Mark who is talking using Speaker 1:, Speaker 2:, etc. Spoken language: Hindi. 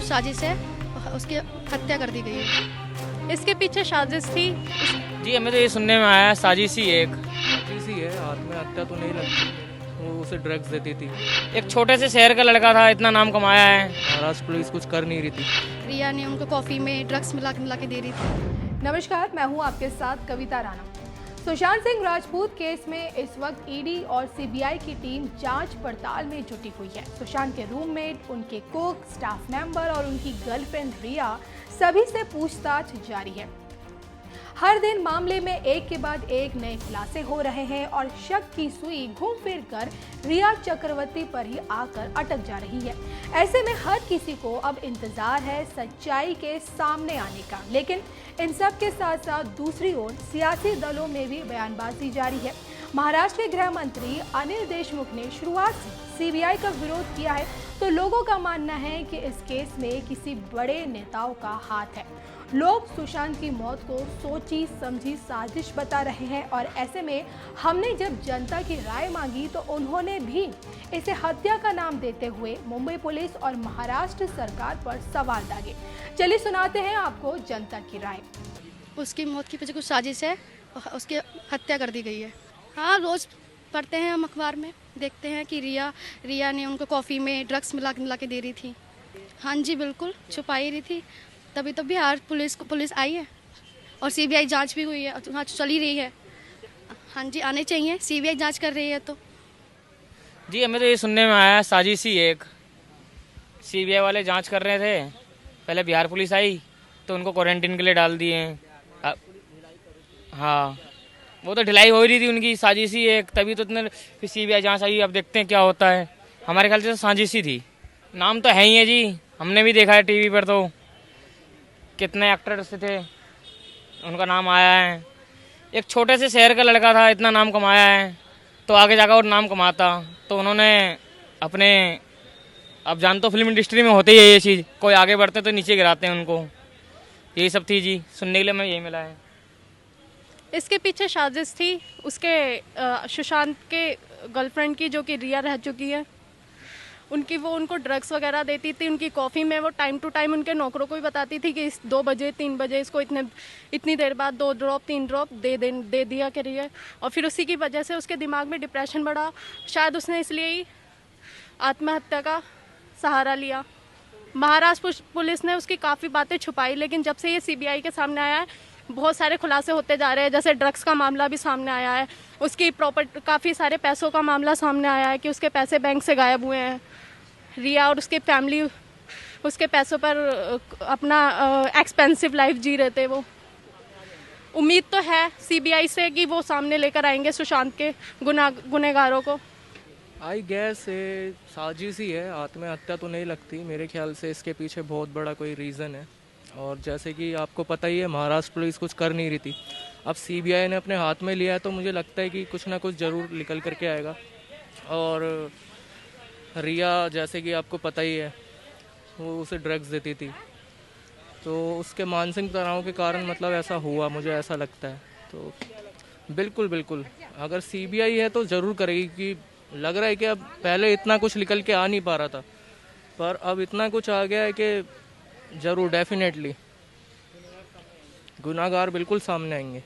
Speaker 1: कुछ साजिश है, उसकी हत्या कर दी गई है।
Speaker 2: इसके पीछे साजिश थी।
Speaker 3: जी हमें तो ये सुनने में आया है साजिश ही एक
Speaker 4: साजिश ही है, आत्महत्या तो नहीं लगती। वो उसे ड्रग्स देती थी।
Speaker 3: एक छोटे से शहर का लड़का था, इतना नाम कमाया है।
Speaker 4: महाराष्ट्र पुलिस कुछ कर नहीं रही थी।
Speaker 1: रिया ने उनको कॉफ़ी में ड्रग्स मिला के दे रही थी।
Speaker 5: नमस्कार, मैं हूं आपके साथ कविता राणा। सुशांत सिंह राजपूत केस में इस वक्त ईडी और सीबीआई की टीम जांच पड़ताल में जुटी हुई है। सुशांत के रूममेट, उनके कुक, स्टाफ मेंबर और उनकी गर्लफ्रेंड रिया सभी से पूछताछ जारी है। हर दिन मामले में एक के बाद एक नए खुलासे हो रहे हैं और शक की सुई घूम फिर कर रिया चक्रवर्ती पर ही आकर अटक जा रही है। ऐसे में हर किसी को अब इंतजार है सच्चाई के सामने आने का। लेकिन इन सब के साथ साथ दूसरी ओर सियासी दलों में भी बयानबाजी जारी है। महाराष्ट्र के गृह मंत्री अनिल देशमुख ने शुरुआत से सीबीआई का विरोध किया है, तो लोगों का मानना है कि इस केस में किसी बड़े नेताओं का हाथ है। लोग सुशांत की मौत को सोची समझी साजिश बता रहे हैं और ऐसे में हमने जब जनता की राय मांगी तो उन्होंने भी इसे हत्या का नाम देते हुए मुंबई पुलिस और महाराष्ट्र सरकार पर सवाल दागे। चलिए सुनाते हैं आपको जनता की राय।
Speaker 1: उसकी मौत के पीछे कुछ साजिश है, उसकी हत्या कर दी गई है। हाँ, रोज़ पढ़ते हैं हम अखबार में, देखते हैं कि रिया ने उनको कॉफ़ी में ड्रग्स मिला के दे रही थी। हाँ जी, बिल्कुल छुपाई रही थी। तभी तो बिहार पुलिस आई है और सीबीआई जांच भी हुई है, हाँ चल ही रही है। हाँ जी, आने चाहिए, सीबीआई जांच कर रही है। तो
Speaker 3: जी हमें तो ये सुनने में आया है साजिश ही एक। सीबीआई वाले जांच कर रहे थे, पहले बिहार पुलिस आई तो उनको क्वारंटीन के लिए डाल दिए हैं। हाँ, वो तो ढिलाई हो ही रही थी उनकी, साजिश ही एक। तभी तो इतने फिर सीबीआई जांच आई, अब देखते हैं क्या होता है। हमारे ख्याल से तो साजिश ही थी। नाम तो है ही है जी, हमने भी देखा है टीवी पर, तो कितने एक्टर्स थे उनका नाम आया है। एक छोटे से शहर का लड़का था, इतना नाम कमाया है, तो आगे जाकर और नाम कमाता। तो उन्होंने अपने, अब जान तो फिल्म इंडस्ट्री में होती है ये चीज़, कोई आगे बढ़ते तो नीचे गिराते हैं उनको। यही सब थी जी, सुनने के लिए हमें यही मिला है।
Speaker 2: इसके पीछे साजिश थी उसके सुशांत के गर्लफ्रेंड की, जो कि रिया रह चुकी है। वो उनको ड्रग्स वगैरह देती थी उनकी कॉफ़ी में। वो टाइम टू टाइम उनके नौकरों को भी बताती थी कि इस 2 बजे 3 बजे इसको इतनी देर बाद 2 ड्रॉप 3 ड्रॉप दे दिया करिए। और फिर उसी की वजह से उसके दिमाग में डिप्रेशन बढ़ा। शायद उसने इसलिए ही आत्महत्या का सहारा लिया। महाराष्ट्र पुलिस ने उसकी काफ़ी बातें छुपाई, लेकिन जब से ये सीबीआई के सामने आया है, बहुत सारे खुलासे होते जा रहे हैं। जैसे ड्रग्स का मामला भी सामने आया है, उसकी काफ़ी सारे पैसों का मामला सामने आया है कि उसके पैसे बैंक से गायब हुए हैं। रिया और उसके फैमिली उसके पैसों पर अपना एक्सपेंसिव लाइफ जी रहे थे। वो उम्मीद तो है सीबीआई से कि वो सामने लेकर आएंगे सुशांत के गुनहगारों को।
Speaker 4: आई गैस साजिश ही है, आत्महत्या तो नहीं लगती। मेरे ख्याल से इसके पीछे बहुत बड़ा कोई रीज़न है। और जैसे कि आपको पता ही है, महाराष्ट्र पुलिस कुछ कर नहीं रही थी। अब सीबीआई ने अपने हाथ में लिया है, तो मुझे लगता है कि कुछ ना कुछ ज़रूर निकल करके आएगा। और रिया, जैसे कि आपको पता ही है, वो उसे ड्रग्स देती थी, तो उसके मानसिक तनाव के कारण मतलब ऐसा हुआ, मुझे ऐसा लगता है। तो बिल्कुल अगर सीबीआई है तो ज़रूर करेगी, कि लग रहा है कि अब पहले इतना कुछ निकल के आ नहीं पा रहा था, पर अब इतना कुछ आ गया है कि ज़रूर डेफिनेटली गुनाहगार बिल्कुल सामने आएंगे।